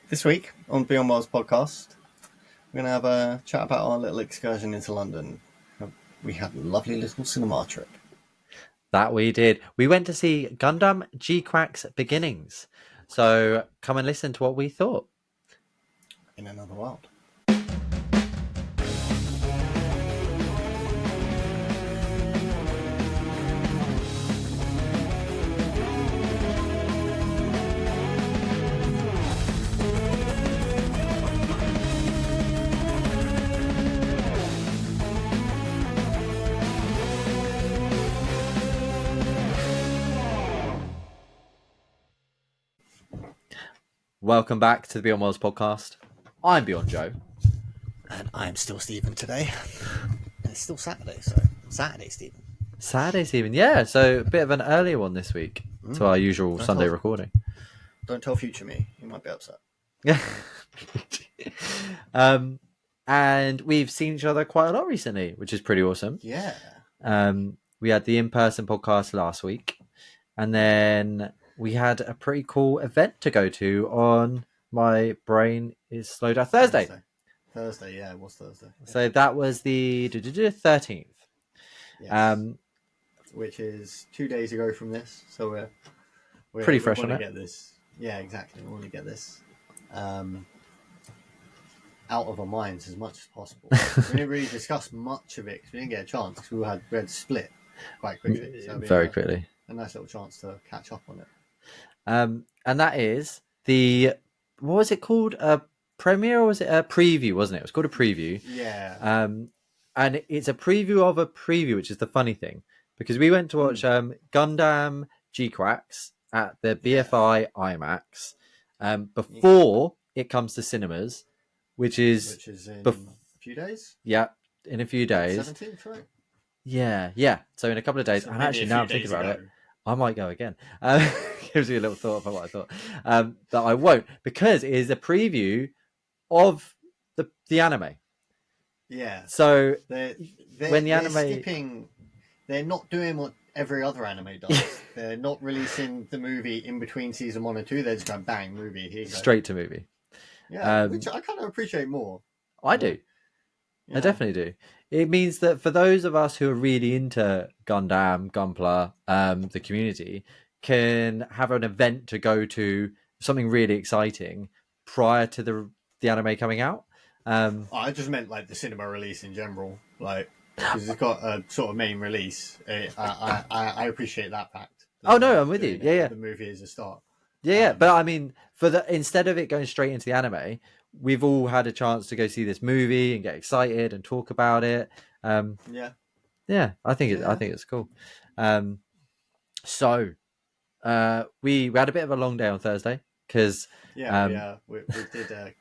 This week on Beyond Worlds podcast, we're going to have a chat about our little excursion into London. We had a lovely little cinema trip. That we did. We went to see Gundam Gquuuuuux Beginnings. So come and listen to what we thought. In another world. Welcome back to the Beyond Worlds podcast. I'm Beyond Joe. And I'm still Stephen today. And it's still Saturday, so Saturday, Stephen. Saturday, Stephen. Yeah, so a bit of an earlier one this week to our usual Sunday recording. Don't tell future me. You might be upset. And we've seen each other quite a lot recently, which is pretty awesome. Yeah. We had the in-person podcast last week. And then we had a pretty cool event to go to on my brain is slowed down Thursday, yeah, it was Thursday. Yeah. So that was the 13th. Yes. Which is 2 days ago from this. So we're pretty fresh on it. Get this. Yeah, exactly. We want to get this out of our minds as much as possible. We didn't really discuss much of it because we didn't get a chance because we had split quite quickly. So very quickly. A nice little chance to catch up on it. And that is what was it called? A premiere or was it a preview, wasn't it? It was called a preview. Yeah. And it's a preview of a preview, which is the funny thing. Because we went to watch Gundam Gquuuuuux at the BFI IMAX before it comes to cinemas, which is in a few days? Yeah, in a few days. 17th, right? Yeah. So in a couple of days. So and actually, now I'm thinking about it, I might go again. Gives you a little thought about what I thought. But I won't, because it is a preview of the anime. Yeah. So when the anime, they're not doing what every other anime does. They're not releasing the movie in between season 1 and 2. They're just going bang movie here. Straight to movie. Yeah, which I kind of appreciate more. I do. Yeah. I definitely do. It means that for those of us who are really into Gundam, Gunpla, the community can have an event to go to, something really exciting prior to the anime coming out. I just meant like the cinema release in general, like because it's got a sort of main release. I appreciate that fact. Oh no, I'm with you. Yeah. The movie is a start. Yeah, but I mean, instead of it going straight into the anime, we've all had a chance to go see this movie and get excited and talk about it. Yeah, I think it's cool. So we had a bit of a long day on Thursday because we did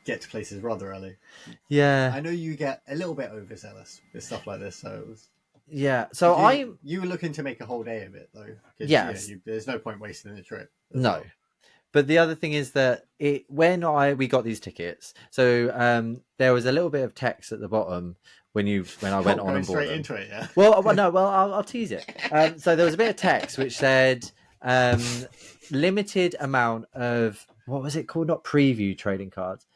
get to places rather early. Yeah, I know you get a little bit overzealous with stuff like this, so it was. Yeah, so you were looking to make a whole day of it though. Yes, there's no point wasting the trip. No. Well. But the other thing is that when we got these tickets, so there was a little bit of text at the bottom when I went on and bought straight them. Into it, yeah. Well, I'll tease it. So there was a bit of text which said limited amount of, what was it called? Not preview trading cards,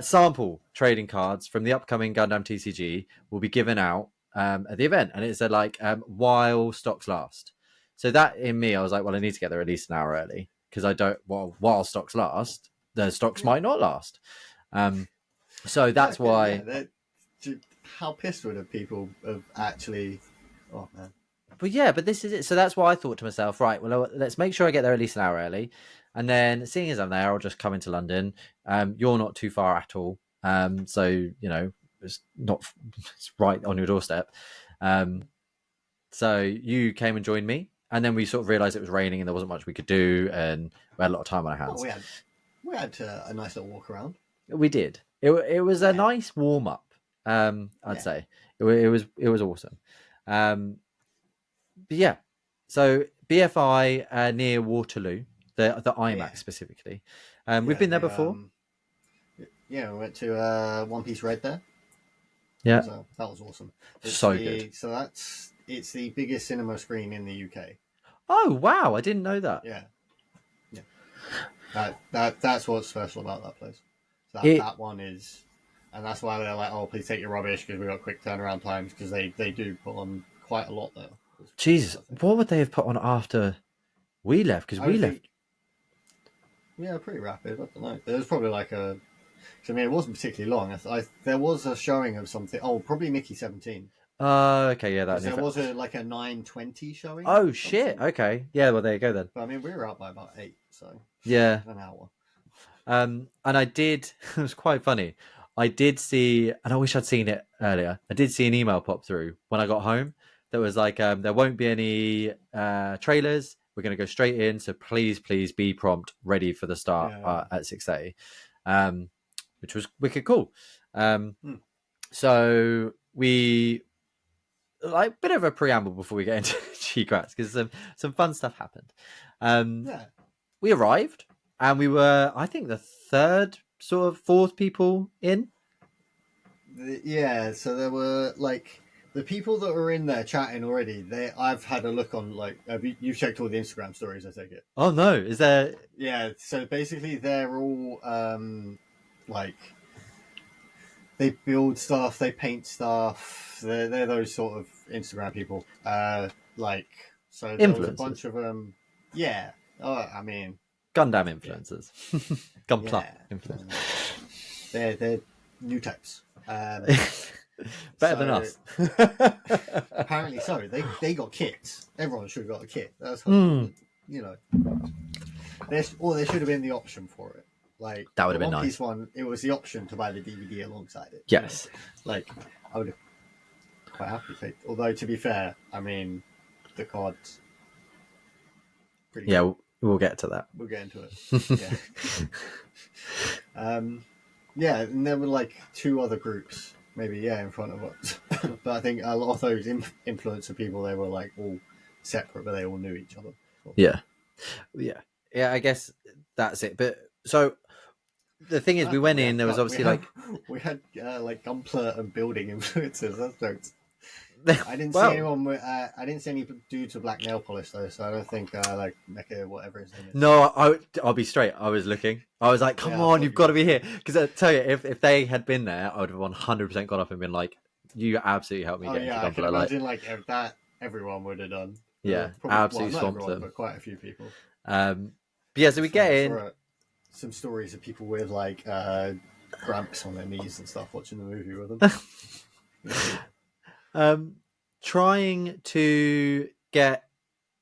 sample trading cards from the upcoming Gundam TCG will be given out at the event, and it said like while stocks last. So that in me, I was like, well, I need to get there at least an hour early. Because I don't. Well, while stocks last, the stocks might not last. So that's why. How pissed would have people have actually? Oh man. But this is it. So that's why I thought to myself, right? Well, let's make sure I get there at least an hour early, and then seeing as I'm there, I'll just come into London. You're not too far at all, so it's right on your doorstep. So you came and joined me. And then we sort of realised it was raining and there wasn't much we could do, and we had a lot of time on our hands. Well, we had a nice little walk around. We did. It was a nice warm up. I'd say it was awesome. But yeah, so BFI near Waterloo, the IMAX specifically. We've been there before. We went to One Piece Red there. Yeah, that was awesome. Good. So it's the biggest cinema screen in the UK. Oh wow! I didn't know that. Yeah. That's what's special about that place. That one is, and that's why they're like, oh, please take your rubbish because we got quick turnaround times because they do put on quite a lot there. Jesus, what would they have put on after we left? Because we left. Yeah, pretty rapid. I don't know. There was probably like a. I mean, it wasn't particularly long. There was a showing of something. Oh, probably Mickey 17. Okay, yeah, that. There was a 9:20 showing. Oh shit! Okay, yeah. Well, there you go then. But I mean, we were out by about 8, so yeah, an hour. And I did. It was quite funny. I did see, and I wish I'd seen it earlier. I did see an email pop through when I got home that was like, there won't be any trailers. We're going to go straight in. So please be prompt, ready for the start at 6:30, which was wicked cool. So we like bit of a preamble before we get into Gquuuuuux because some fun stuff happened. We arrived and we were, I think, the third, sort of fourth people in. Yeah, so there were like the people that were in there chatting already. I've had a look on like you've checked all the Instagram stories, I take it. Oh no, is there? Yeah, so basically they're all like they build stuff, they paint stuff. They're those sort of Instagram people. Like so there was a bunch of them. Yeah. I mean Gundam influencers. Gunpla influencers. They're new types. Better than us. Apparently so. They got kits. Everyone should have got a kit. That's you know. There should have been the option for it. Like that would have been One nice. Piece one, it was the option to buy the DVD alongside it. Yes. Like I would have quite happy picked. Although to be fair, I mean the cards. Pretty good. We'll get to that. We'll get into it. Yeah. Yeah, and there were like 2 other groups, maybe, in front of us. But I think a lot of those influencer people, they were like all separate, but they all knew each other. Yeah. I guess that's it. But so the thing is, we went in. There was obviously we had like Gunpla and building influencers. That's jokes. I didn't see anyone. I didn't see any dudes with black nail polish though, so I don't think like Mecha, whatever his name is. No, I'll be straight. I was looking. I was like, "Come on, you've got to be here." Because I tell you, if they had been there, I would have 100% gone up and been like, "You absolutely helped me get into Gunpla." I can imagine like if that everyone would have done. Yeah, absolutely swamped them. But quite a few people. But yeah, so we get in. Some stories of people with like cramps on their knees and stuff watching the movie with them. Trying to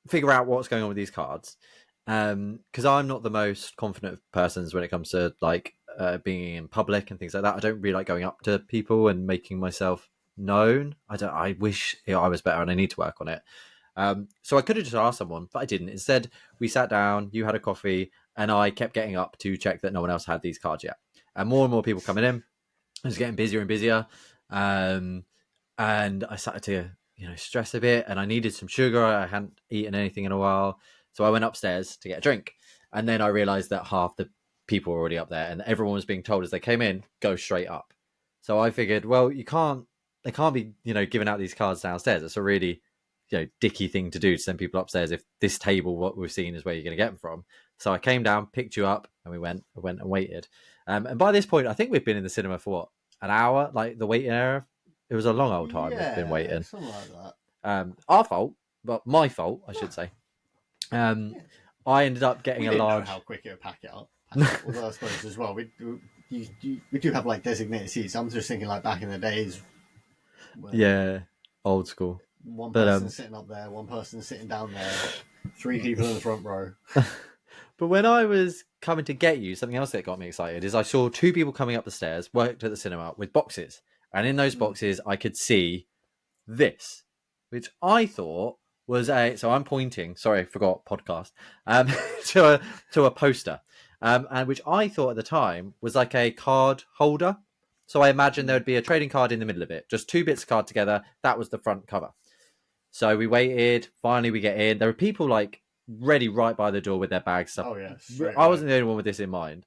figure out what's going on with these cards, because I'm not the most confident of persons when it comes to like being in public and things like that. I don't really like going up to people and making myself known. I wish I was better, and I need to work on it. So I could have just asked someone, but I didn't. Instead, we sat down, you had a coffee, and I kept getting up to check that no one else had these cards yet. And more people coming in. It was getting busier and busier. And I started to, stress a bit, and I needed some sugar. I hadn't eaten anything in a while. So I went upstairs to get a drink. And then I realized that half the people were already up there, and everyone was being told as they came in, go straight up. So I figured, well, they can't be, giving out these cards downstairs. It's a really, dicky thing to do to send people upstairs if this table, what we've seen, is where you're going to get them from. So I came down, picked you up, and I went and waited. And by this point, I think we've been in the cinema for what, an hour? Like the waiting area. It was a long old time we've been waiting. Something like that. Our fault, but my fault, I should say. I ended up getting a large. Know how quick it would pack it up. Although I suppose as well, we do have like designated seats. I'm just thinking like back in the days. Yeah, old school. One person sitting up there, one person sitting down there, 3 people in the front row. But when I was coming to get you, something else that got me excited is I saw 2 people coming up the stairs, worked at the cinema, with boxes. And in those boxes, I could see this, which I thought was so I'm pointing, sorry, I forgot podcast, to a poster, and which I thought at the time was like a card holder. So I imagined there would be a trading card in the middle of it, just 2 bits of card together. That was the front cover. So we waited. Finally, we get in. There were people like ready right by the door with their bags. Stuff. Oh yeah, I wasn't the only one with this in mind.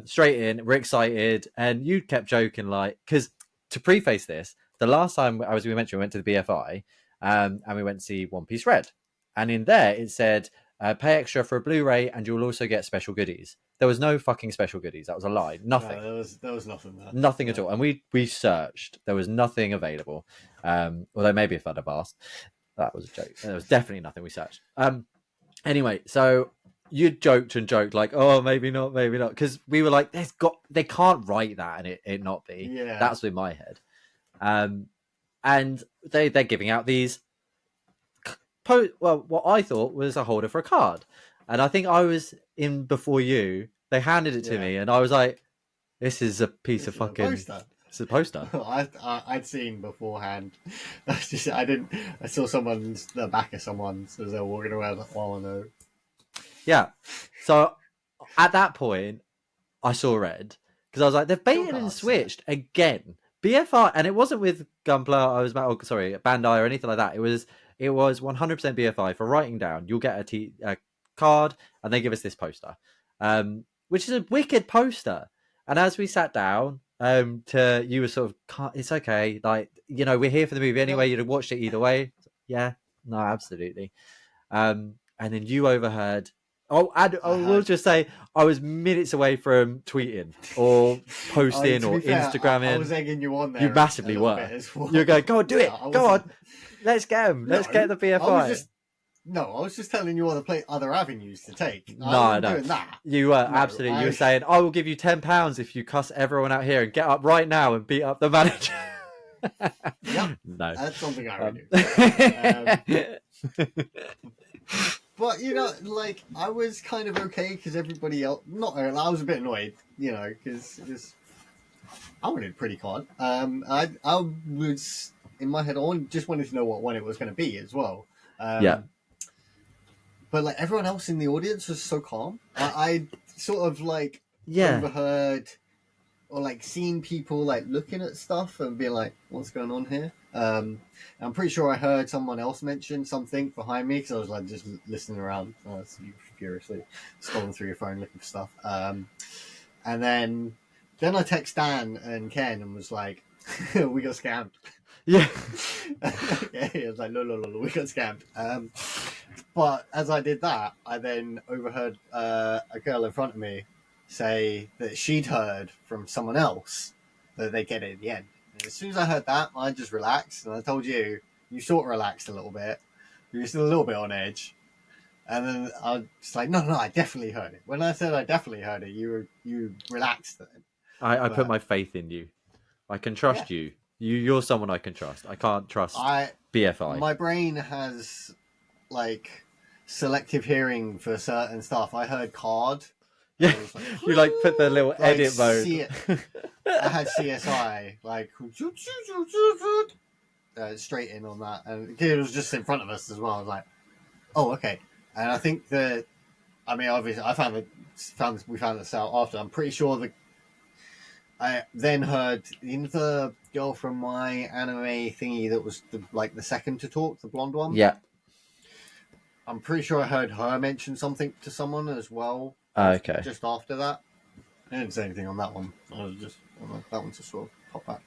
Straight in, we're excited, and you kept joking like, because to preface this, the last time we went to the BFI, and we went to see One Piece Red, and in there it said pay extra for a Blu-ray, and you'll also get special goodies. There was no fucking special goodies. That was a lie. Nothing. No, there was nothing there. Nothing No. at all. And we searched. There was nothing available. Although maybe if I'd have asked, that was a joke. There was definitely nothing we searched. Anyway, so you joked and joked like, oh, maybe not, because we were like, they can't write that and it not be. Yeah. That's in my head. And they're giving out these. Well, what I thought was a holder for a card, and I think I was in before you. They handed it to me, and I was like, "This is a piece of fucking poster." It's a poster. I'd seen beforehand. I saw the back of someone's as they were walking around. Like, oh no. Yeah. So at that point, I saw red because I was like, they've baited and switched again. BFI, and it wasn't with Gunpla. Bandai or anything like that. It was 100% BFI for writing down. You'll get a card, and they give us this poster, which is a wicked poster. And as we sat down, you were sort of, it's okay, like, you know, we're here for the movie anyway. You'd have watched it either way. Yeah, no, absolutely. And then you overheard. We'll just say I was minutes away from tweeting or posting or Instagramming. I was egging you on there. You massively were. You're going, go on, do it. Go on. Let's get them. Let's get the BFI. I was just telling you other avenues to take. No. Doing that. You were absolutely. You were saying, I will give you £10 if you cuss everyone out here and get up right now and beat up the manager. Yep. No. That's something I would do. But, you know, like, I was kind of okay because everybody else... I was a bit annoyed, you know, because I wanted a pretty card. I was, in my head, just wanted to know what one it was going to be as well. Yeah. But, like, everyone else in the audience was so calm. I sort of, like, overheard or, like, seen people, like, looking at stuff and being like, what's going on here? I'm pretty sure I heard someone else mention something behind me because I was like just listening around, furiously scrolling through your phone looking for stuff. And then I text Dan and Ken and was like, "We got scammed." Yeah. He was like, "No, we got scammed." But as I did that, I then overheard a girl in front of me say that she'd heard from someone else that they get it at the end. As soon as I heard that, I just relaxed, and I told you sort of relaxed a little bit. You were still a little bit on edge, and then I was just like, no, I definitely heard it. When I said I definitely heard it, you relaxed then. I put my faith in you. I can trust you. You're someone I can trust. I can't trust BFI. My brain has like selective hearing for certain stuff. I heard card. Yeah, you like put the little edit mode. I had CSI like straight in on that, and it was just in front of us as well. I was like, "Oh, okay." And I think obviously, we found this out after. I'm pretty sure I then heard the girl from my anime thingy that was the second to talk, the blonde one. Yeah, I'm pretty sure I heard her mention something to someone as well. Okay. Just after that, I didn't say anything on that one. I was just that one to sort of pop back.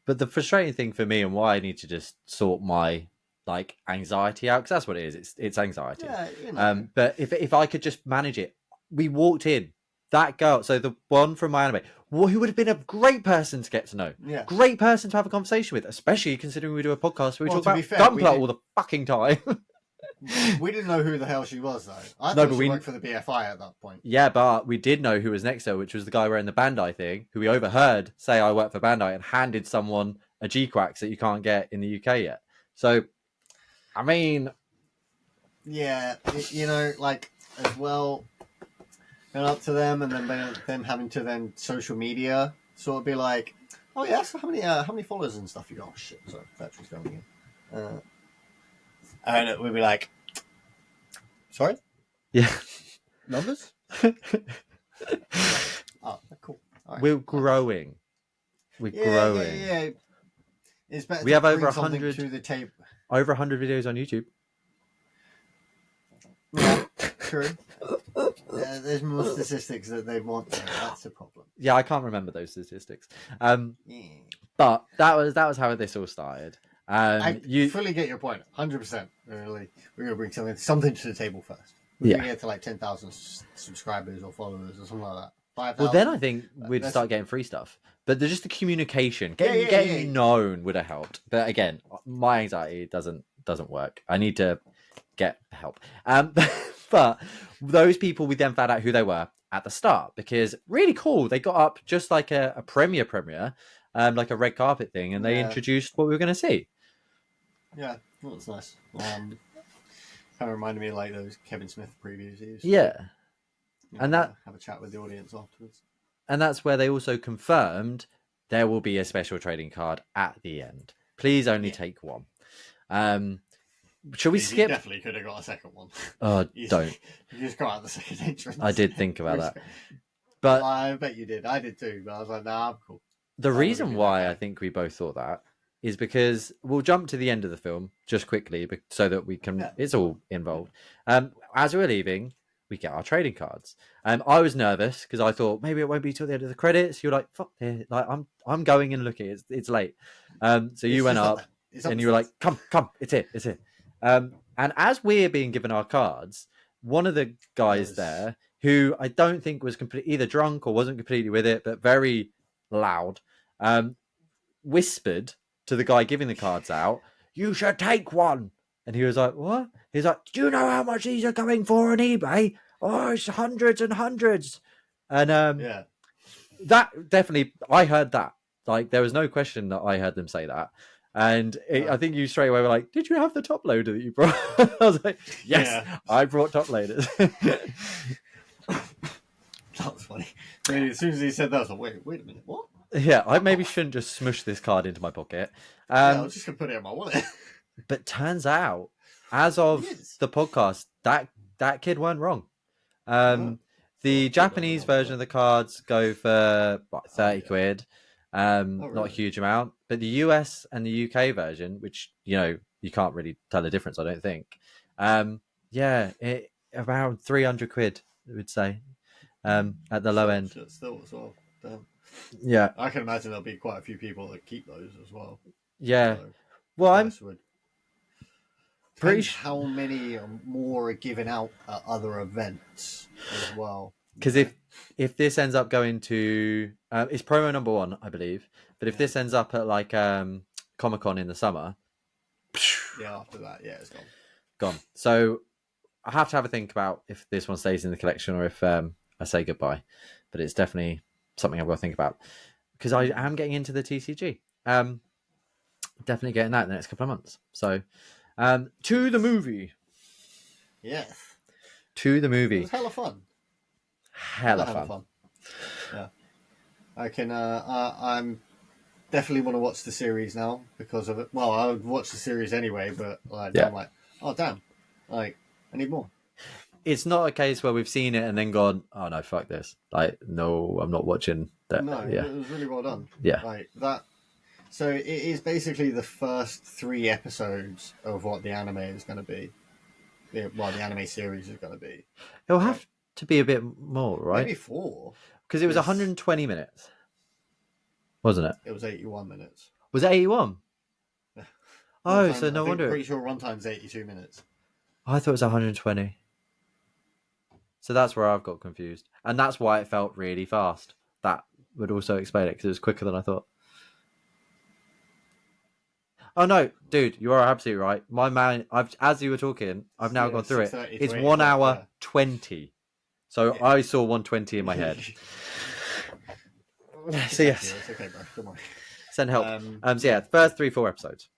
But the frustrating thing for me and why I need to just sort my anxiety out, because that's what it is. It's anxiety. Yeah, you know. But if I could just manage it, we walked in. That girl, so the one from my anime, who would have been a great person to get to know. Yeah. Great person to have a conversation with, especially considering we do a podcast where we talk about Gunpla all the fucking time. We didn't know who the hell she was, though. I thought she worked for the BFI at that point. Yeah, but we did know who was next to her, which was the guy wearing the Bandai thing, who we overheard say, I work for Bandai, and handed someone a Gquuuuuux that you can't get in the UK yet. So, I mean... Yeah, as well, going up to them and then them having to then social media sort of be like, oh yeah, so how many followers and stuff you got? Oh shit, sorry, battery's going again. And we'd be like, sorry? Yeah. Numbers? Oh, cool. Right. We're growing. We're growing. Yeah. It's better we have over 100 to the tape. Over 100 videos on YouTube. Yeah, true. There's more statistics that they want. That's a problem. Yeah, I can't remember those statistics. But that was how this all started. I You fully get your point, 100%. Really, we're gonna bring something to the table first. We're yeah. gonna get to like 10,000 subscribers or followers or something like that. Well, then I 5,000. think we'd That's start getting free stuff. But just the communication, yeah. getting you known would have helped. But again, my anxiety doesn't work. I need to get help. But those people, we then found out who they were at the start because really cool. They got up just like a premiere, like a red carpet thing, and they Yeah, introduced what we were going to see. yeah. Well, that's nice. Kind of reminded me of like those Kevin Smith previews. He used to, Yeah, you and know, have a chat with the audience afterwards. that's where they also confirmed there will be a special trading card at the end. Please only take one. Shall we skip? You definitely could have got a second one. Oh, you don't. You just got out the second entrance. I did think about that. But I bet you did. I did too. But I was like, nah, I'm cool. The reason why I think we both thought that is because we'll jump to the end of the film just quickly so that we can. Yeah. It's all involved. As we're leaving, we get our trading cards. I was nervous because I thought maybe it won't be till the end of the credits. You're like, fuck it. Like I'm going and looking. It's late. So you went up and you were like, come, it's here. And as we're being given our cards, one of the guys there who I don't think was either drunk or wasn't completely with it, but very loud, whispered to the guy giving the cards out, "You should take one." And he was like, "What?" He's like, "Do you know how much these are going for on eBay? Oh, it's hundreds and hundreds." And yeah, that definitely, I heard that. Like, there was no question that I heard them say that. And I think you straight away were like, "Did you have the top loader that you brought?" I was like, "Yes, yeah. I brought top loaders." That was funny. I mean, as soon as he said that, I was like, wait a minute, what? Yeah, I maybe shouldn't just smush this card into my pocket. I was just going to put it in my wallet. But turns out, as of the podcast, that kid weren't wrong. The Japanese version of the cards go for what, 30 quid. Really? Not a huge amount. But the US and the UK version, which, you can't really tell the difference, I don't think. Around 300 quid, I would say. At the low end. Still as well. Damn. Yeah. I can imagine there'll be quite a few people that keep those as well. Yeah. So, well, I'm pretty sure how many more are given out at other events as well. Because if this ends up going to it's promo number 1, I believe. But if this ends up at like Comic-Con in the summer, after that, it's gone. So I have to have a think about if this one stays in the collection or if I say goodbye. But it's definitely something I've got to think about because I am getting into the TCG. Definitely getting that in the next couple of months. So, to the movie. Yes. To the movie. It was hella fun. Hella fun. Yeah. I can. I'm definitely want to watch the series now because of it. Well, I would watch the series anyway, but I'm like, oh damn, like I need more. It's not a case where we've seen it and then gone, oh no, fuck this. Like, no, I'm not watching that. No, it was really well done. Yeah. Like that. So it is basically the first 3 episodes of what the anime is going to be. Well, the anime series is going to be. It'll have to be a bit more, right? Maybe 4. Because it was 120 minutes. Wasn't it? It was 81 minutes. Was it 81? Oh, so no wonder. I'm pretty sure runtime's 82 minutes. I thought it was 120. So that's where I've got confused. And that's why it felt really fast. That would also explain it, because it was quicker than I thought. Oh, no, dude, you are absolutely right. My man, as you were talking, I've now gone through it. It's 1 hour 20. So I saw 120 in my head. So yes. It's okay, bro. Don't worry. Send help. The first 3-4 episodes,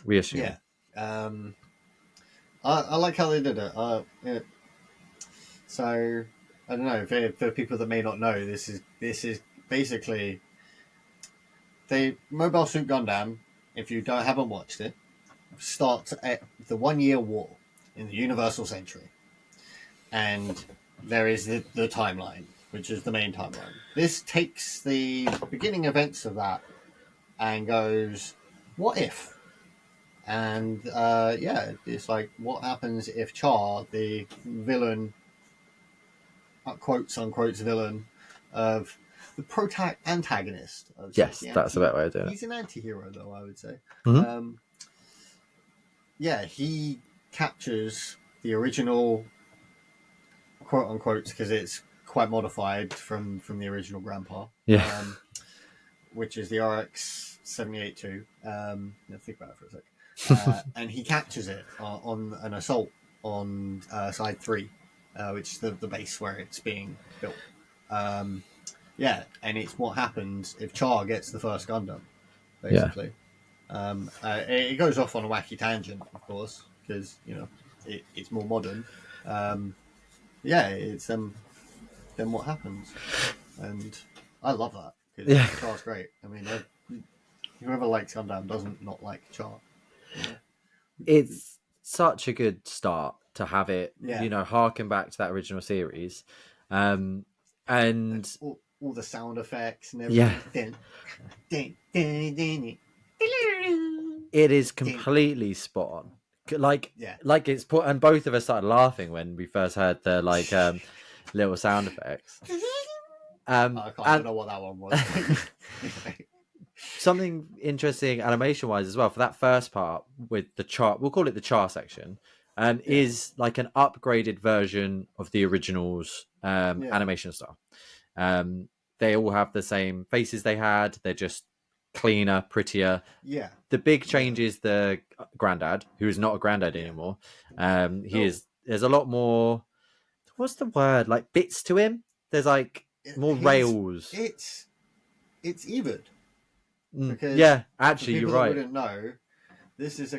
we assume. Yeah. I like how they did it. So I don't know for people that may not know, this is basically the Mobile Suit Gundam. If you haven't watched it, starts at the 1-year war in the Universal Century, and there is the timeline, which is the main timeline. This takes the beginning events of that and goes, what if? And it's like, what happens if Char, the villain, quotes unquote villain of the antagonist. Yes, that's the better way of doing it. He's an anti-hero, though, I would say. Mm-hmm. yeah, he captures the original quote unquote because it's quite modified from the original Grandpa. Yeah. Which is the RX 782. Think about it for a sec. And he captures it on an assault on side 3, which is the base where it's being built. Yeah, and it's what happens if Char gets the first Gundam, basically. It goes off on a wacky tangent, of course, because it's more modern. Yeah, it's then what happens, and I love that because Yeah. Char's great. I mean, whoever likes Gundam doesn't not like Char. It's such a good start to have it, Yeah. harken back to that original series. And all the sound effects and yeah, everything. it is completely spot on. Like it's put, and both of us started laughing when we first heard the little sound effects. I don't know what that one was. Something interesting animation wise as well for that first part with the Char, we'll call it the Char section, is like an upgraded version of the original's animation style. They all have the same faces they had, they're just cleaner, prettier. Yeah. The big change is the granddad, who is not a granddad anymore. There's a lot more, what's the word, like bits to him. There's like more rails. It's evened. Because actually, you're right. That wouldn't know, this is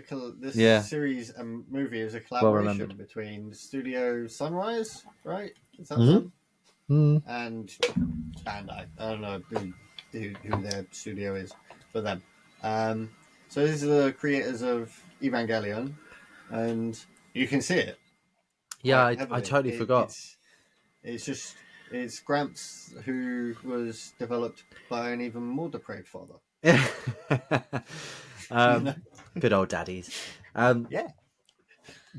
series and movie is a collaboration between Studio Sunrise, right? Is that them? And Bandai. I don't know who their studio is for them. So these are the creators of Evangelion, and you can see it. Yeah, I totally forgot. It's Gramps, who was developed by an even more depraved father. Good old daddies. Yeah.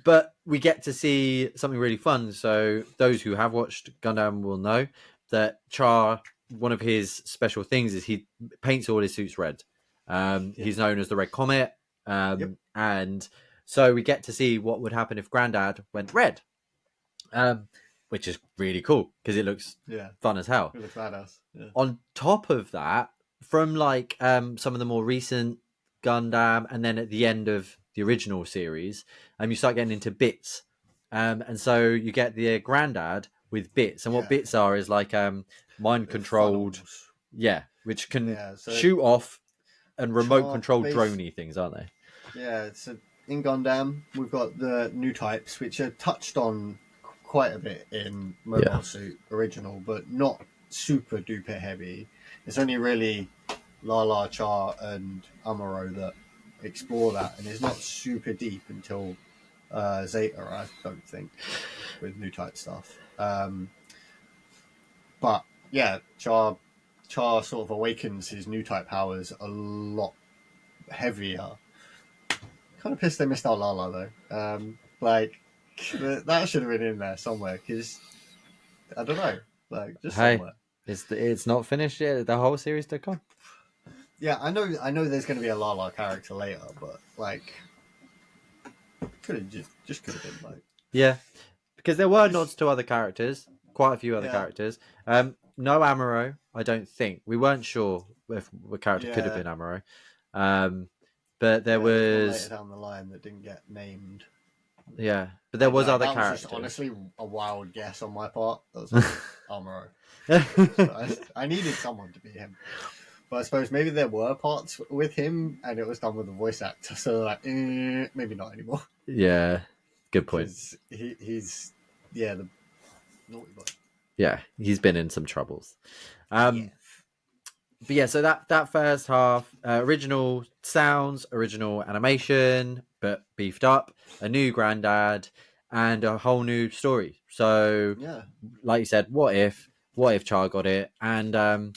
But we get to see something really fun. So those who have watched Gundam will know that Char, one of his special things is he paints all his suits red. He's known as the Red Comet. And so we get to see what would happen if Grandad went red. Which is really cool because it looks fun as hell. It looks badass. Yeah. On top of that, from like some of the more recent Gundam, and then at the end of the original series, you start getting into bits, and so you get the Grandad with bits, and what bits are is like mind controlled, which can shoot off and remote control droney things, aren't they? Yeah, so in Gundam we've got the new types, which are touched on quite a bit in Mobile Suit original, but not super duper heavy. It's only really Lala, Char, and Amuro that explore that, and it's not super deep until Zeta, I don't think, with new type stuff. But yeah, Char sort of awakens his new type powers a lot heavier. Kind of pissed they missed out Lala though. That should have been in there somewhere, because I don't know, just somewhere. It's not finished yet. The whole series to come. Yeah, I know. There's going to be a Lala character later, but could have been because there were nods to other characters, quite a few other characters. No Amuro, I don't think. We weren't sure if the character could have been Amuro, but there was later down the line that didn't get named. Yeah, but there was other characters. Was just honestly a wild guess on my part. That was like Amuro. So I needed someone to be him. But I suppose maybe there were parts with him, and it was done with a voice actor. So maybe not anymore. Yeah, good point. He's the naughty boy. Yeah, he's been in some troubles. But yeah, so that first half, original sounds, original animation, but beefed up, a new Grandad, and a whole new story. So, like you said, what if Char got it? And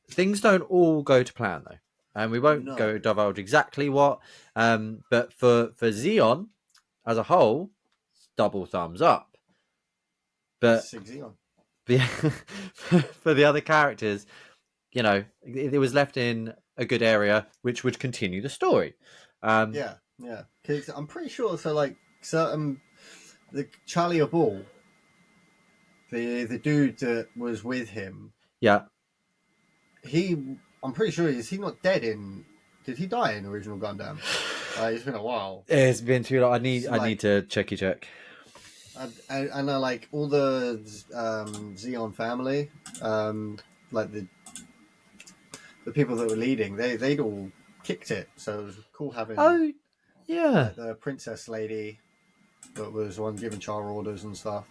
things don't all go to plan though, and we won't go divulge exactly what. But for Zeon as a whole, double thumbs up. But for the other characters, it was left in a good area, which would continue the story. Yeah, because I'm pretty sure. So like certain the Charlie Ball, the dude that was with him, Yeah, he I'm pretty sure is he not dead in? Did he die in original Gundam? It's been a while. it's been too long. So, I need to check. I know like all the Xeon family, like the people that were leading, they'd all kicked it. So it was cool having Oh yeah, like the princess lady that was one giving char orders and stuff.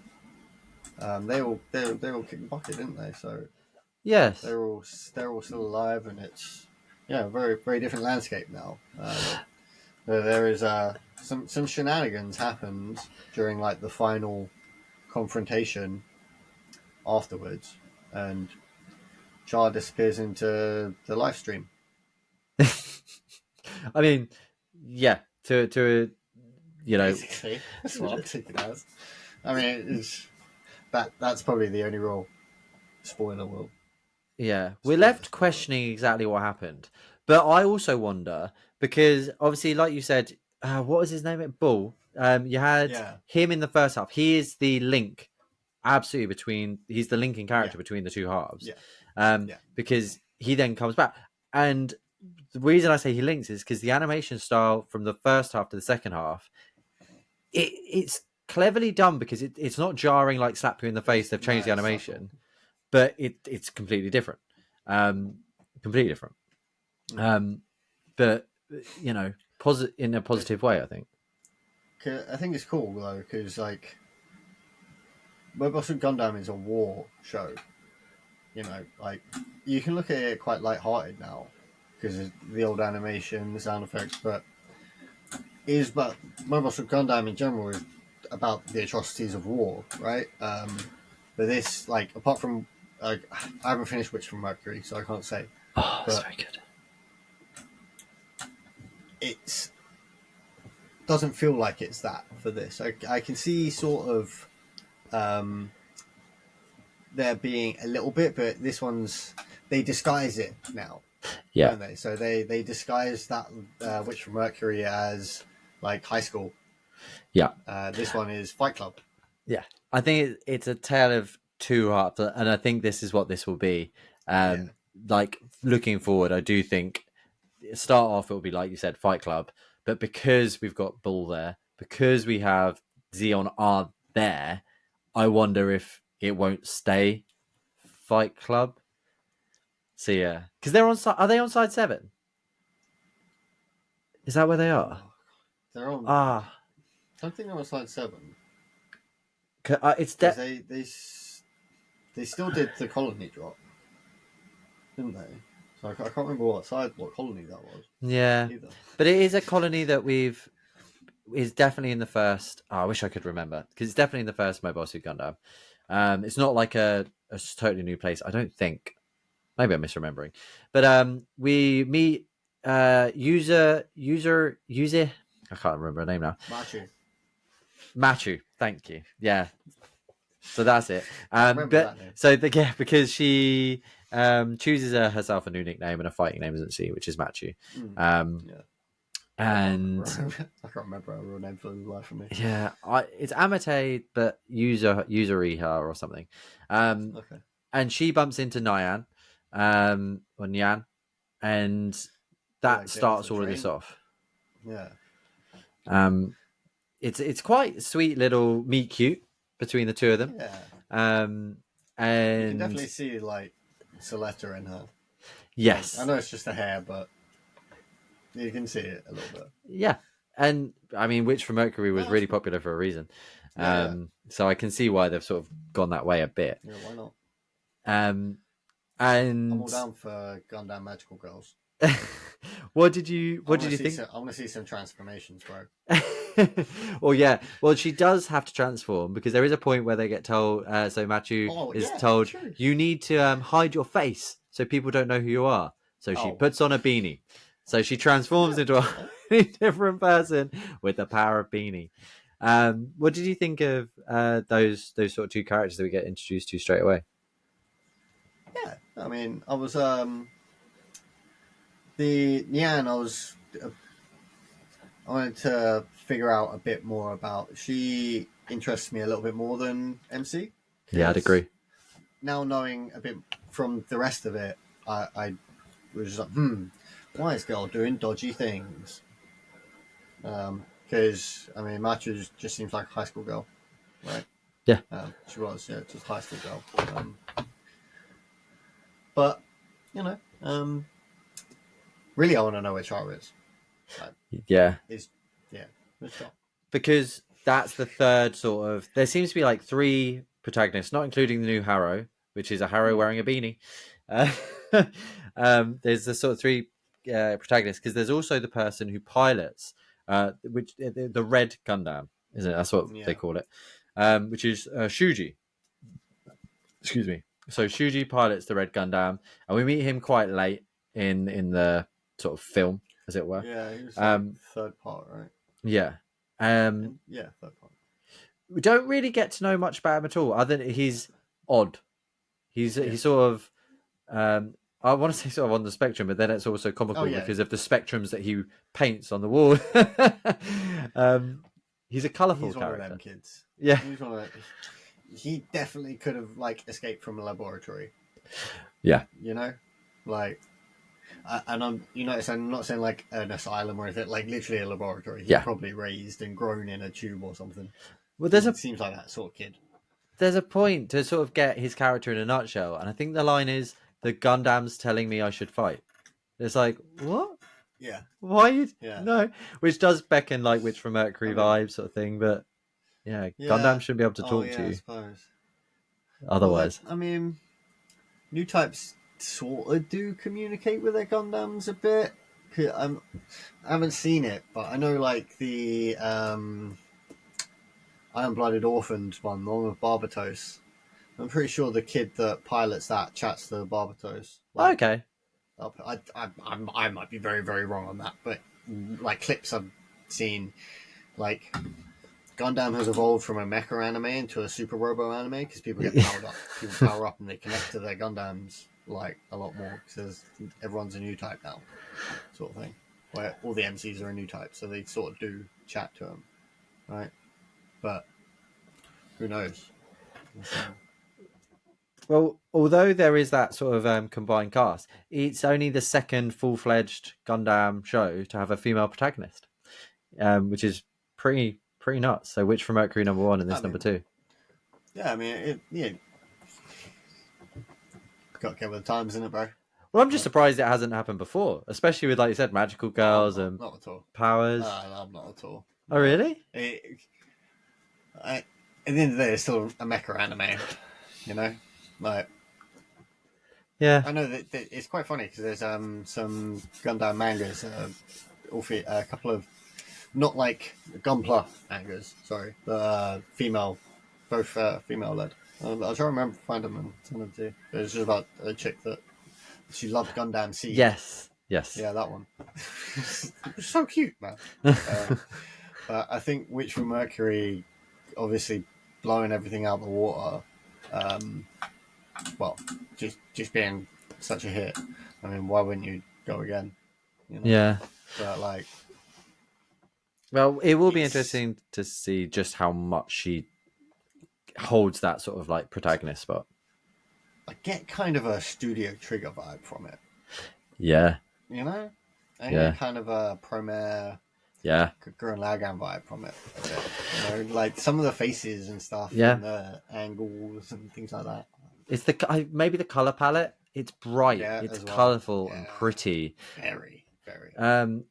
They all kicked the bucket, didn't they? So yes, they're all still alive, and it's a very very different landscape now. There is some shenanigans happened during like the final confrontation afterwards, and Char disappears into the live stream. I mean, yeah, to you know, Basically, that's what I'm thinking as. I mean, that's probably the only real spoiler will yeah, we're spoiler left spoiler. questioning exactly what happened. But I also wonder because obviously, like you said, what was his name at Bull? You had Yeah, him in the first half. He is the link, absolutely between. He's the linking yeah, character between the two halves, yeah, yeah, because he then comes back. And the reason I say he links is because the animation style from the first half to the second half, it's cleverly done because it's not jarring like slap you in the face. They've changed the it's subtle. animation, but it's completely different, um, completely different. Mm. Um, but in a It, positive way, I think. I think it's cool though because like Mobile Suit Gundam is a war show. Like you can look at it quite light-hearted now because of the old animation, the sound effects, but Mobile Suit Gundam in general is about the atrocities of war, right? But this, like, apart from, I haven't finished Witch from Mercury, so I can't say. Oh, it's But very good. it doesn't feel like it's that for this. I can see sort of there being a little bit, but this one's they disguise it now, Yeah, don't they? So they disguise that Witch from Mercury as like high school. yeah, This one is Fight Club. yeah. I think it's a tale of two halves, and I think this is what this will be. Yeah, Like looking forward, I do think start off it'll be like you said, Fight Club, but because we've got Bull there, because we have Xeon R there, I wonder if it won't stay Fight Club. So yeah, because they're on side. Are they on side 7? Is that where they are? oh, they're on. Ah, I don't think they're on slide 7 it's because they still did the colony drop, didn't they? So I can't remember what colony that was yeah, either. but it is a colony that is definitely in the first. Oh, I wish I could remember because it's definitely in the first Mobile Suit Gundam. It's not like a totally new place. I don't think. Maybe I'm misremembering, but we meet user. I can't remember her name now. Machu. Machu. Thank you. Yeah. So that's it. I remember But that name. so because she chooses herself a new nickname and a fighting name, isn't she? Which is Machu. Mm, Um, yeah, I can't and remember. I can't remember her real name for the life of me. yeah, it's Amate, but Riha or something. Okay. And she bumps into Nyan, or Nyan, and They that like get off starts the all of this train. off. Yeah. Um, it's quite sweet little meet cute between the two of them. Yeah. Um, You can and definitely see like Soletta in her. Like I yes, know it's just a hair, but you can see it a little bit. yeah, and I mean, Witch from Mercury No, was that's really cool. popular for a reason. Yeah, yeah, So I can see why they've sort of gone that way a bit. yeah. Why not? Um, I'm all and down for Gundam Magical Girls. what did you think? I want to see some transformations, bro. Well, yeah. Well, she does have to transform because there is a point where they get told. So Machu Oh is yeah, told true. you need to hide your face so people don't know who you are. So she Oh puts on a beanie. So she transforms yeah, into a different person with the power of beanie. What did you think of those sort of two characters that we get introduced to straight away? yeah. I mean, I was the Nyan. I wanted to figure out a bit more about. She interests me a little bit more than MC. Yeah, I'd Because agree. now knowing a bit from the rest of it, I was just like, why is girl doing dodgy things? Because I mean, Machu just seems like a high school girl, right? Yeah. She was, just high school girl. But you know, really, I want to know where Chara is. Like, Yeah. is yeah, where's Chara? Because that's the third sort of. There seems to be like three protagonists, not including the new Harrow, which is a Harrow wearing a beanie. Uh, there's the sort of three protagonists because there's also the person who pilots, which the red Gundam, isn't it? That's what they Yeah, call it, which is Shuji. Excuse me. So Shuji pilots the red Gundam, and we meet him quite late in the sort of film, as it were. yeah, he was like Um, third part, right? yeah. And yeah, third part. We don't really get to know much about him at all, other than he's odd. Yeah. He's sort of I want to say sort of on the spectrum, but then it's also Oh comical yeah. because of the spectrums that he paints on the wall. He's a colourful He's one of them character. kids. Yeah, He's one of. He definitely could have like escaped from a laboratory. yeah, You know, like, and I'm not saying like an asylum or anything. Like literally a laboratory. He's yeah. probably raised and grown in a tube or something. Well, He seems like that sort of kid. there's a point to sort of get his character in a nutshell, and I think the line is the Gundam's telling me I should fight. It's like what? Yeah. Why you Yeah. no? Which does beckon like Witch from Mercury I mean, vibe sort of thing, but yeah, yeah. Gundam shouldn't be able to Oh talk to yeah, I you suppose. Well, otherwise. I mean, new types sort of do communicate with their Gundams a bit. I haven't seen it, but I know like the Iron-Blooded Orphaned one, the one with Barbatos. I'm pretty sure the kid that pilots that chats to Barbatos. Like, Okay. I might be very, very wrong on that, but like clips I've seen, like Gundam has evolved from a mecha anime into a super robo anime because people get powered up. People power up and they connect to their Gundams like a lot more because everyone's a new type now, sort of thing. Where all the MCs are a new type, so they sort of do chat to them, right? But who knows? Well, although there is that sort of combined cast, it's only the second full-fledged Gundam show to have a female protagonist, which is pretty nuts. So, Witch from Mercury number one and I this number mean, two. yeah, I mean, got to get with the times, isn't it, bro? Well, I'm just surprised it hasn't happened before, especially with like you said, magical Oh, I'm girls not, and not at all. powers. No, I'm not at all. Oh, really? At the end of the day, it's still a mecha anime, you know. Like, Yeah. I know that it's quite funny because there's some Gundam mangas, a couple of not like Gunpla mangas, sorry, but female, both female led. I'll try to remember to find them and send them to you. It's just about a chick that she loved Gundam Seed. Yes. Yes. Yeah, that one. It's so cute, man. But I think Witch from Mercury, obviously blowing everything out of the water. Well, just being such a hit. I mean, why wouldn't you go again? You know. Yeah. But like, Well, it will be it's interesting to see just how much she holds that sort of like protagonist spot. I get kind of a Studio Trigger vibe from it. Yeah. You know, I Yeah. get kind of a Promare Yeah. Gurren Lagann vibe from it a bit. You know, like some of the faces and stuff, Yeah. and the angles and things like that. It's maybe the color palette. It's bright. Yeah, It's as well. colorful Yeah. and pretty. Very, very.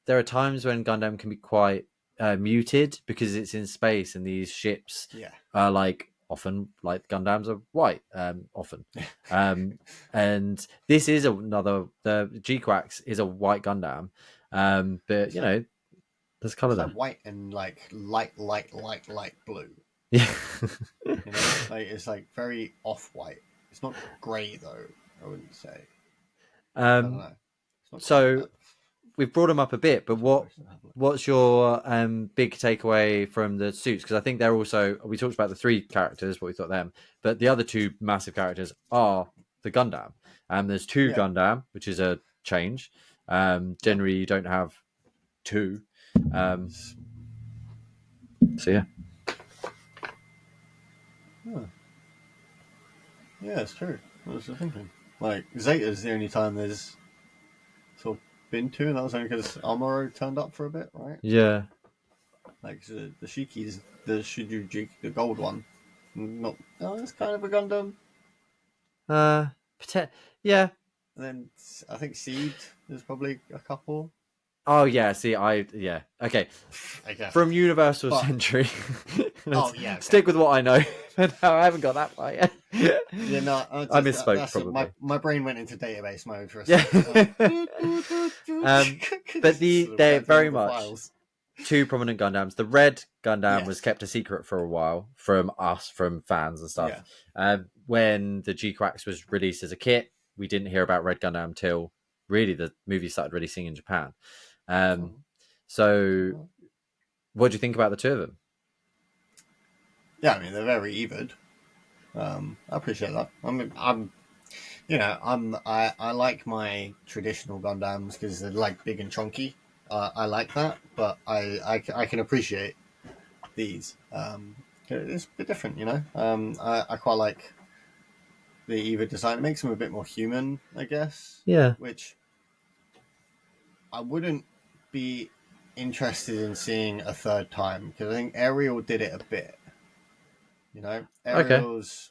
There are times when Gundam can be quite muted because it's in space and these ships Yeah. are like often like Gundams are white. Often, and this is another. The Gquuuuuux is a white Gundam, but you know there's color It's there. like white and like light blue. Yeah. You know, like it's like very off white. It's not grey though. I wouldn't say. I don't know. It's not quite So that. we've brought them up a bit, but Supposed to have, like, what's your big takeaway from the suits? Because I think they're also we talked about the three characters, what we thought of them, but the other two massive characters are the Gundam. There's two Yeah. Gundam, which is a change. Yeah. Generally, you don't have two. So yeah. Huh. Yeah, it's true. I was just thinking. Like, Zeta's the only time there's sort of been to, and that was only because Amuro turned up for a bit, right? Yeah. Like, the Shiki's, the Shijuji, the gold one. Not, oh, it's kind of a Gundam. Uh, yeah. And then I think Seed, there's probably a couple. Oh yeah. See, yeah. Okay. I guess. From Universal But, Century. oh, yeah. Okay. Stick with what I know. But no, I haven't got that far yet. Yeah, no, I misspoke probably. My brain went into database mode for a Yeah. second. But they're very much files. two prominent Gundams. The red Gundam was Yes. kept a secret for a while from us, from fans and stuff. Yeah. When the Gquuuuuux was released as a kit, we didn't hear about Red Gundam till really the movie started releasing in Japan. So, what do you think about the two of them? Yeah, I mean they're very even. I appreciate that. I like my traditional Gundams because they're like big and chunky. I like that, but I can appreciate these. It's a bit different, you know. I quite like the Eva design. It makes them a bit more human, I guess. Yeah. Which I wouldn't be interested in seeing a third time because I think Ariel did it a bit. You know, Ariel's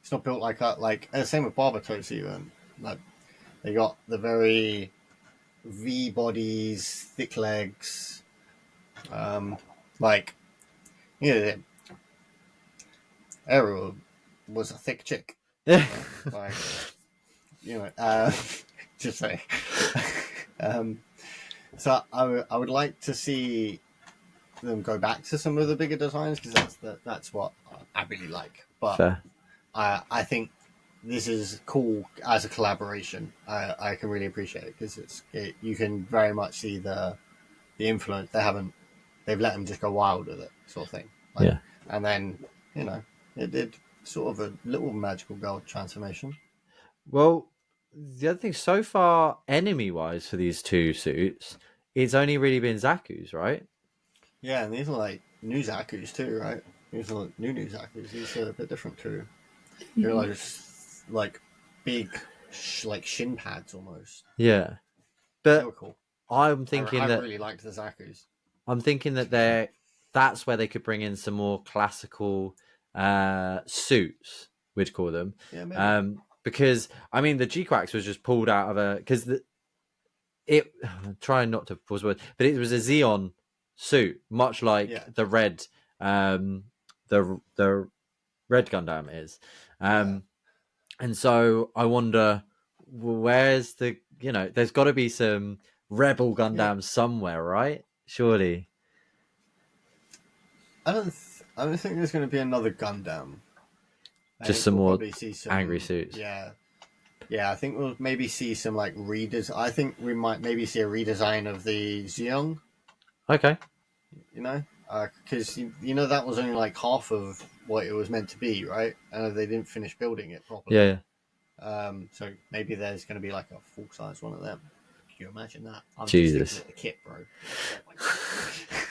it's not built like that. Like same with Barbatos even. Like they got the very V bodies, thick legs. Like yeah, Ariel was a thick chick. Yeah. Like just say. So I would like to see them go back to some of the bigger designs because that's what I really like. But Fair. I think this is cool as a collaboration. I can really appreciate it because you can very much see the influence. They've let them just go wild with it, sort of thing. Like, Yeah. And then it did sort of a little magical girl transformation. Well, the other thing so far, enemy wise, for these two suits, it's only really been Zaku's, right? Yeah, and these are like new Zaku's too, right? These are like new Zaku's. These are a bit different too. They're like big, like shin pads almost. Yeah, They were but cool. I'm thinking I really liked the Zaku's. I'm thinking that that's where they could bring in some more classical suits, we'd call them. Yeah, maybe. Because I mean, the Gquuuuuux was just pulled out of I'm trying not to pause words, but it was a Xeon suit, much like the red, the red Gundam is. And so I wonder, where's there's got to be some rebel Gundams somewhere, right? Surely. I don't think there's going to be another Gundam. Just some more angry suits. Yeah. I think we'll maybe see some like I think we might maybe see a redesign of the Zeong. Okay. You know, because that was only like half of what it was meant to be, right? They didn't finish building it properly. Yeah. So maybe there's going to be like a full size one of them. Can you imagine that? I'm Jesus. just thinking of the kit, bro.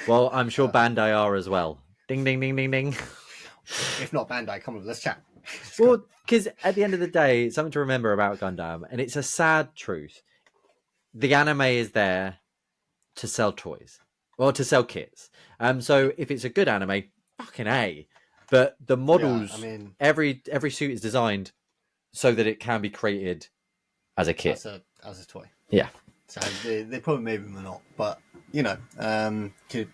Well, I'm sure Bandai are as well. Ding, ding, ding, ding, ding. If not Bandai, come on, let's chat. Well, because at the end of the day, it's something to remember about Gundam, and it's a sad truth. The anime is there to sell toys, or to sell kits. So if it's a good anime, fucking A. But the models, every suit is designed so that it can be created as a kit, as a toy. Yeah. So they probably maybe not, but maybe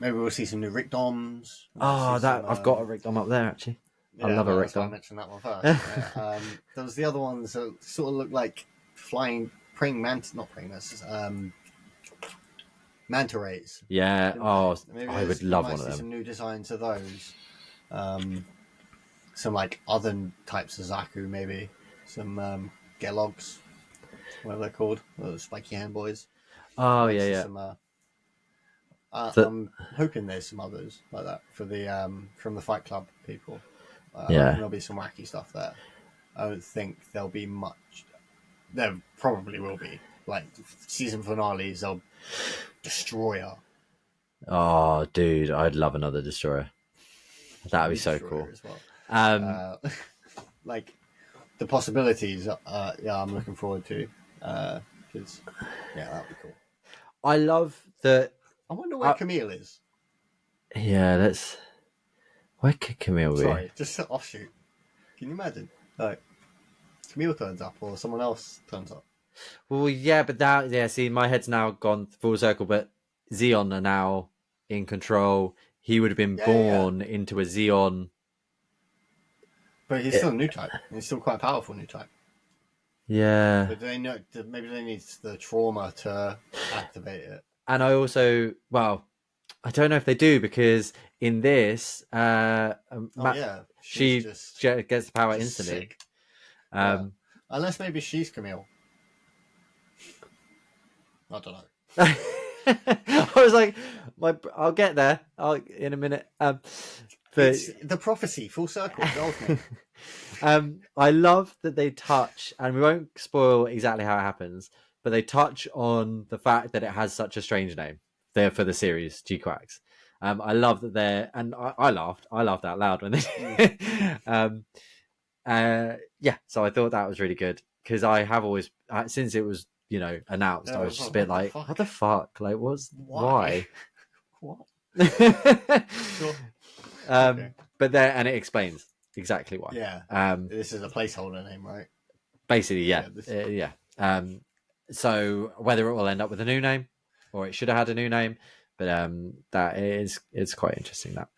we'll see some new Rick Doms. I've got a Rick Dom up there actually. I love a Rick Dom. I mentioned that one first. There was the other ones that sort of looked like praying mantis, not praying mantis, manta rays. Yeah. I would love one of them. Some new designs of those. Some like other types of Zaku, maybe some Gelogs, whatever they're called, the spiky hand boys. Oh yeah. Some, I'm hoping there's some others like that for the from the Fight Club people. There'll be some wacky stuff there. I don't think there'll be much. There probably will be like season finales. They'll Destroyer Oh, dude, I'd love another destroyer. That'd be New so destroyer cool. as well. Um, Uh, like the possibilities. Yeah, I'm looking forward to. Because yeah, that'd be cool. I love that. I wonder where Camille is. Yeah, that's where could Camille be? Sorry, just an offshoot. Can you imagine? Like Camille turns up or someone else turns up. Well, yeah, but that yeah. See, my head's now gone full circle. But Xeon are now in control. He would have been Yeah. born into a Xeon. But he's still a new type. He's still quite a powerful new type. Yeah, But they know maybe they need the trauma to activate it. and I also I don't know if they do because in this, Oh yeah, she's she gets the power just instantly. sick. Yeah, Um, unless maybe she's Camille. I don't know. I was like, I'll get there. In a minute. But It's the prophecy, full circle. I love that they touch, and we won't spoil exactly how it happens, but they touch on the fact that it has such a strange name there for the series, Gquuuuuuux. I love that they're, and I laughed. I laughed out loud when they. Yeah, so I thought that was really good because I have always, since it was announced, I was just a bit like, what the fuck? Like, why? What? Sure. Okay. But there, and it explains exactly why. Yeah. This is a placeholder name, right? Basically, yeah. Yeah. So whether it will end up with a new name or it should have had a new name, but that it's quite interesting that.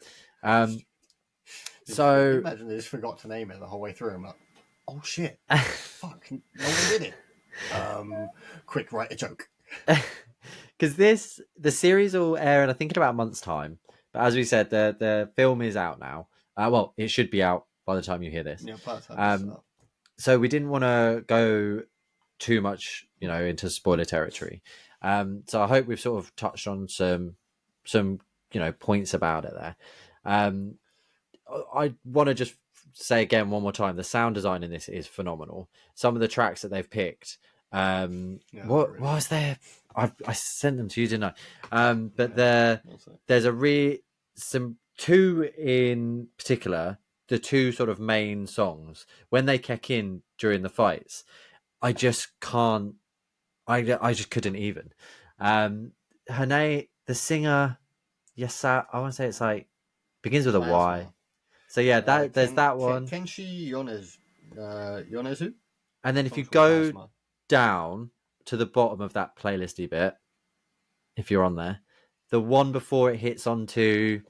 So imagine they just forgot to name it the whole way through. I'm like, oh shit, fuck, no one did it. Quick, write a joke. Because the series will air in I think in about a month's time. But as we said, the film is out now. Well, it should be out by the time you hear this. Yeah, by the time so we didn't want to go too much, into spoiler territory. So I hope we've sort of touched on some points about it there. I want to just say again one more time, the sound design in this is phenomenal. Some of the tracks that they've picked. What was there? I sent them to you, didn't I? But there's some two in particular, the two sort of main songs when they kick in during the fights. I just can't. I just couldn't even. Her name, the singer, I want to say it's like begins with a Y. So yeah, there's that one. Kenshi Yonezu. And then if you go down to the bottom of that playlisty bit, if you're on there, the one before it hits onto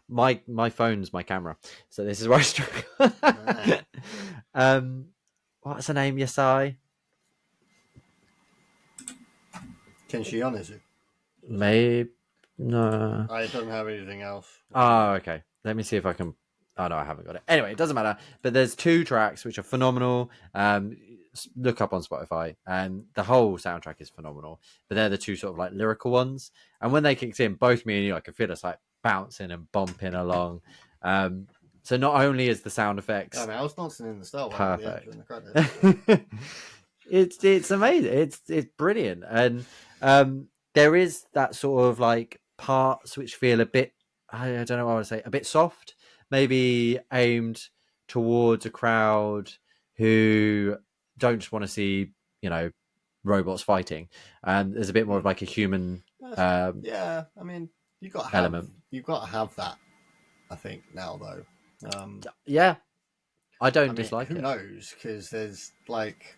my phone's my camera. So this is where I struggle. What's her name? Yasai. Kenshi Yonezu. Maybe no. I don't have anything else. Oh, okay. Let me see if I can. Oh no, I haven't got it. Anyway, it doesn't matter. But there's two tracks which are phenomenal. Look up on Spotify, and the whole soundtrack is phenomenal. But they're the two sort of like lyrical ones. And when they kicked in, both me and you, I could feel us like bouncing and bumping along. So not only is the sound effects, I was dancing in the stairwell. Perfect. In the credits. It's amazing. It's brilliant, and there is that sort of like parts which feel a bit. I don't know what I want to say. A bit soft, maybe aimed towards a crowd who don't just want to see robots fighting. There's a bit more of like a human. Yeah, I mean, you've got to have that. I think now though. Yeah, I don't dislike it. Who knows? Because there's like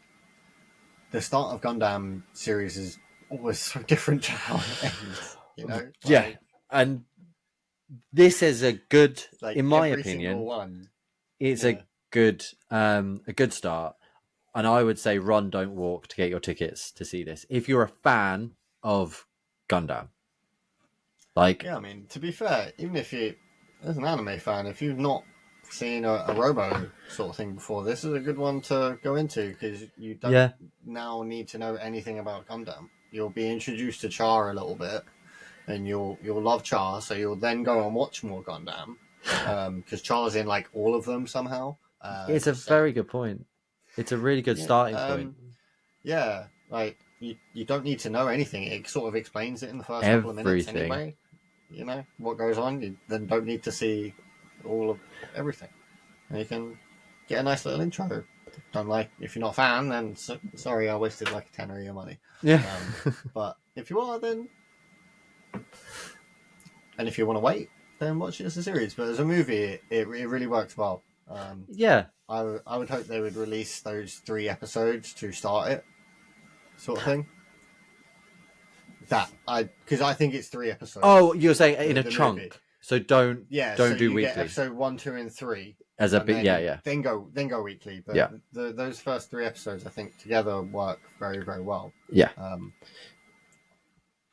the start of Gundam series is always so different to how it ends. Yeah, and this is a good, in my opinion, it's a good start. And I would say run, don't walk to get your tickets to see this. If you're a fan of Gundam. I mean, to be fair, even if you, as an anime fan, if you've not seen a robo sort of thing before, this is a good one to go into because you don't now need to know anything about Gundam. You'll be introduced to Char a little bit, and you'll love Char, so you'll then go and watch more Gundam because Char's in like all of them somehow. It's a very good point. It's a really good starting point. Yeah, like you don't need to know anything. It sort of explains it in the first couple of minutes anyway. you know what goes on. You then don't need to see all of everything. And you can get a nice little intro. Don't like if you're not a fan, then sorry, I wasted like a tenner of your money. Yeah. But if you are, then and if you want to wait, then watch it as a series. But as a movie, it really works well. Yeah. I would hope they would release those 3 episodes to start it, sort of thing. Because I think it's 3 episodes. Oh, you're saying in a the chunk. movie. So don't so do you weekly. get episode 1, 2, and 3 As a bit, yeah. Then go weekly. But Yeah. Those first 3 episodes, I think, together work very, very well. Yeah.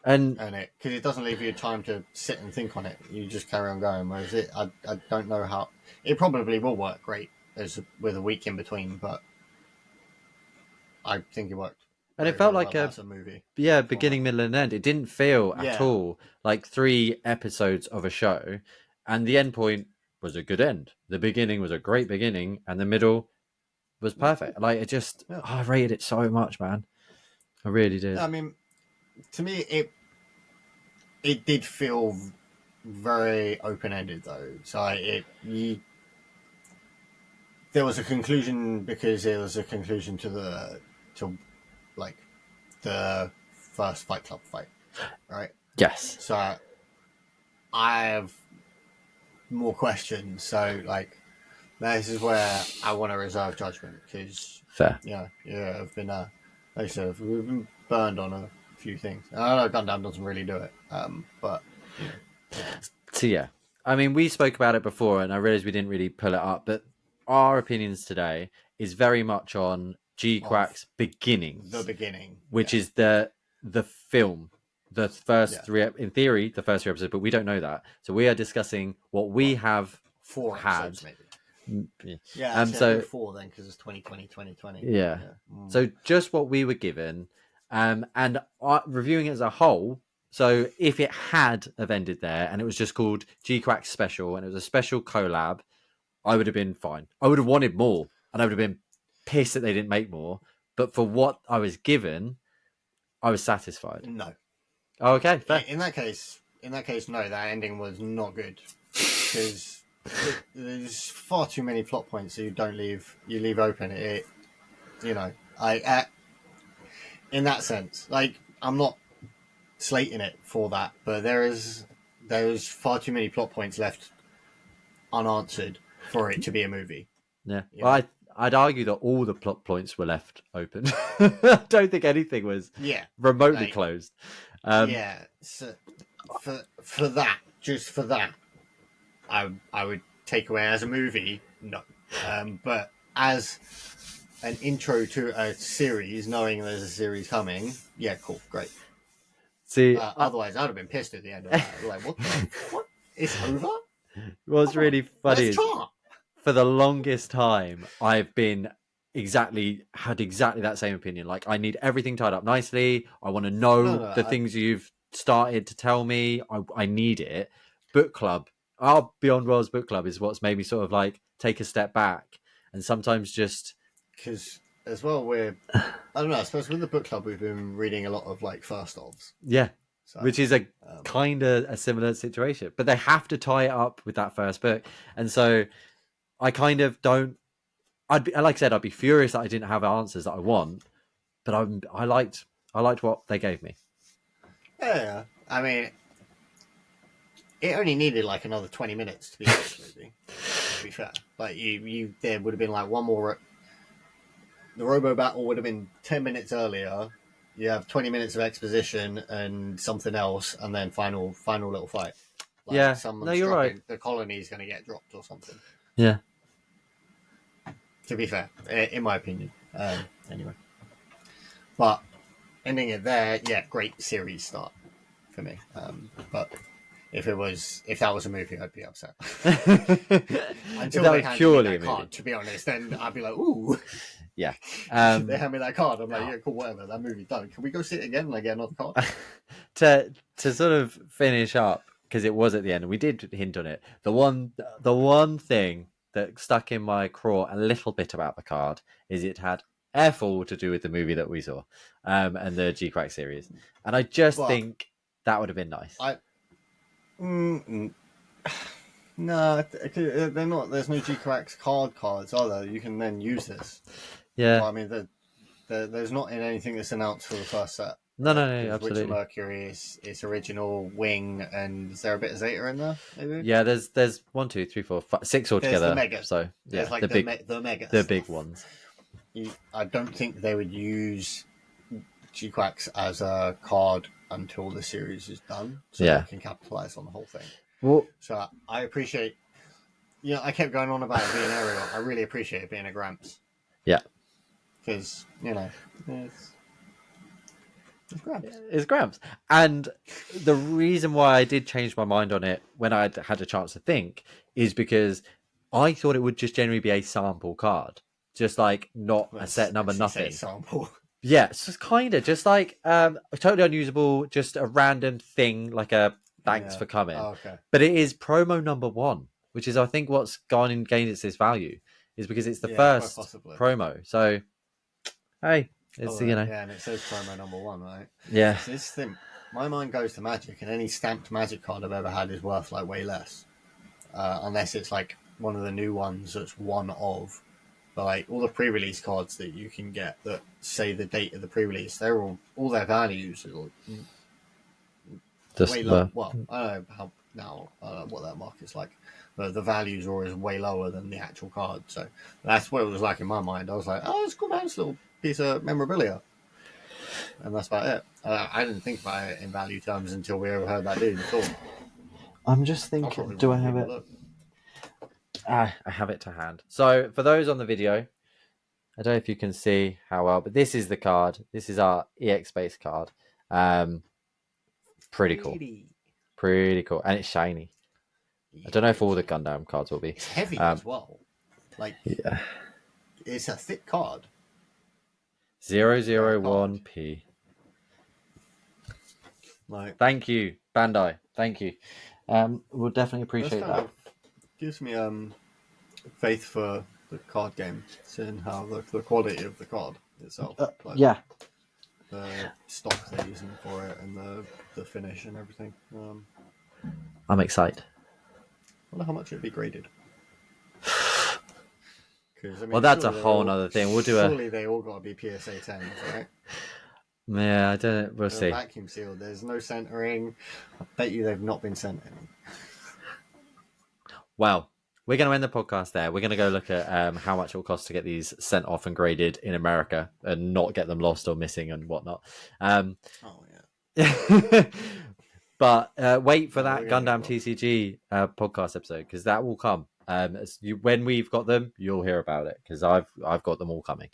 And because it doesn't leave you time to sit and think on it. You just carry on going. Whereas I don't know how it probably will work great with a week in between, but I think it worked. And it felt like a movie. Yeah, beginning, middle, and end. It didn't feel at Yeah. all like 3 episodes of a show, and the end point was a good end. The beginning was a great beginning, and the middle was perfect. Like it just, I rated it so much, man. I really did. I mean, to me, it did feel very open-ended though. So there was a conclusion because it was a conclusion to the first Fight Club fight, right? Yes. So I have more questions. So like, this is where I want to reserve judgment because fair. I've been like I said, we've been burned on a few things. I know Gundam doesn't really do it, but you know. So yeah, I mean, we spoke about it before, and I realized we didn't really pull it up, but our opinions today is very much on Gquuuuuux Beginnings, the beginning, which is the film, the first 3, in theory, the first 3 episodes, but we don't know that. So we are discussing what we have 4 had. episodes, maybe. Yeah. So 4 then because it's 2020, 2020. Yeah. So just what we were given, and reviewing it as a whole. So if it had have ended there and it was just called Gquuuuuux Special and it was a special collab, I would have been fine. I would have wanted more, and I would have been pissed that they didn't make more. But for what I was given, I was satisfied. No. Oh, okay. Fair. In that case, no. That ending was not good because there's far too many plot points that you leave open. In that sense, like I'm not slating it for that, but there's far too many plot points left unanswered for it to be a movie. Yeah. Well, I'd argue that all the plot points were left open. I don't think anything was remotely closed. So for that, just for that, I would take away as a movie, no. But as an intro to a series, knowing there's a series coming, yeah, cool, great. See, otherwise, I'd have been pissed at the end of that. Like, what? It's over? What's really funny is for the longest time, I've had exactly that same opinion. Like, I need everything tied up nicely. I want to know the things you've started to tell me. I need it. Book club, our Beyond Worlds book club is what's made me sort of like take a step back and sometimes just because as well I don't know. I suppose with the book club we've been reading a lot of like first ofs. Yeah. So, which is a kind of a similar situation, but they have to tie it up with that first book, and so I kind of don't. Like I said, I'd be furious that I didn't have answers that I want, but I liked what they gave me. Yeah, I mean, it only needed like another 20 minutes to be this movie. To be fair, like you there would have been like one more. The Robo battle would have been 10 minutes earlier. You have 20 minutes of exposition and something else, and then final little fight. Like you're right. The colony is going to get dropped or something. Yeah. To be fair, in my opinion. Anyway. But ending it there, great series start for me. But if that was a movie, I'd be upset. Until they handed me that card, to be honest, then I'd be like, ooh. Yeah. They hand me that card. I'm like, yeah, cool, whatever. That movie's done. Can we go see it again and I get another card? To sort of finish up, because it was at the end, and we did hint on it. The one thing that stuck in my craw a little bit about the card is it had all to do with the movie that we saw, and the Gquuuuuux series. And I just think that would have been nice. Mm, no, they're not. There's no Gquuuuuux cards, are there? You can then use this. Yeah. Well, I mean, there's not in anything that's announced for the first set, No, right? no, no, Because Witcher absolutely. Mercury is its original wing, and is there a bit of Zeta in there? Maybe Yeah, there's 1, 2, 3, 4, 5, 6 there's the altogether. mega. So There's yeah, like the mega the big stuff. ones. I don't think they would use Gquuuuuux as a card until the series is done, so they Yeah. can capitalize on the whole thing. Well, So I appreciate. I kept going on about it being Ariel. I really appreciate it being a Gramps yeah, because it's Gramps. it's Gramps. And the reason why I did change my mind on it when I had a chance to think is because I thought it would just generally be a sample card, just like not a set number, Actually, say nothing. sample. Yeah, it's just kind of just like totally unusable, just a random thing, like a thanks Yeah. for coming. Oh, okay. But it is promo number 1, which is I think what's gained its this value is because it's the Yeah, quite first possibly. promo. So hey, it's Oh, yeah, and it says promo number 1, right? yeah, So this thing, my mind goes to Magic, and any stamped Magic card I've ever had is worth like way less, unless it's like one of the new ones that's one of. But like all the pre-release cards that you can get that say the date of the pre-release, they're all their values are way just low. Well, I don't know how now what that market's like, but the values are always way lower than the actual card. So that's what it was like in my mind. I was like, oh, it's cool, man, it's a little piece of memorabilia, and that's about it. I didn't think about it in value terms until we overheard that dude talk. I'm just I'll thinking, probably do I want to have even it? look. I have it to hand. So for those on the video, I don't know if you can see how well, but this is the card. This is our EX base card. Pretty cool. Pretty cool. And it's shiny. Yeah, I don't know if all the shiny. Gundam cards will be. It's heavy as well. Like Yeah. it's a thick card. 001P. Like Thank you, Bandai. Thank you. We'll definitely appreciate kind that. of gives me faith for the card game, seeing how the quality of the card itself, like Yeah. the stock they're using for it and the finish and everything. I'm excited. I wonder how much it'd be graded. Because I mean, Well, that's a whole nother thing. We'll do surely they all got to be PSA 10s, right? Yeah, I don't know. We'll They're see. vacuum sealed. There's no centering. I bet you they've not been sent any. Well, we're going to end the podcast there. We're going to go look at how much it will cost to get these sent off and graded in America and not get them lost or missing and whatnot. Oh yeah. But wait for No, that we're gonna Gundam get TCG podcast episode because that will come. When we've got them, you'll hear about it because I've got them all coming.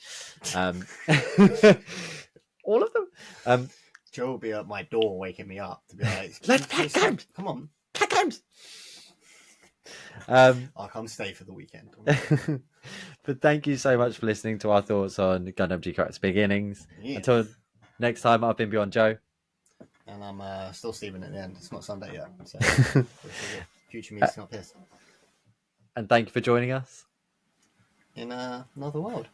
All of them. Joe will be at my door waking me up to be like, Let's pack games. Come on. Pack games. I'll come stay for the weekend. But thank you so much for listening to our thoughts on Gundam Gquuuuuux Beginnings. Yeah. Until next time, I've been Beyond Joe. And I'm still Steven at the end. It's not Sunday yet. So future me's not pissed. And thank you for joining us. In another world.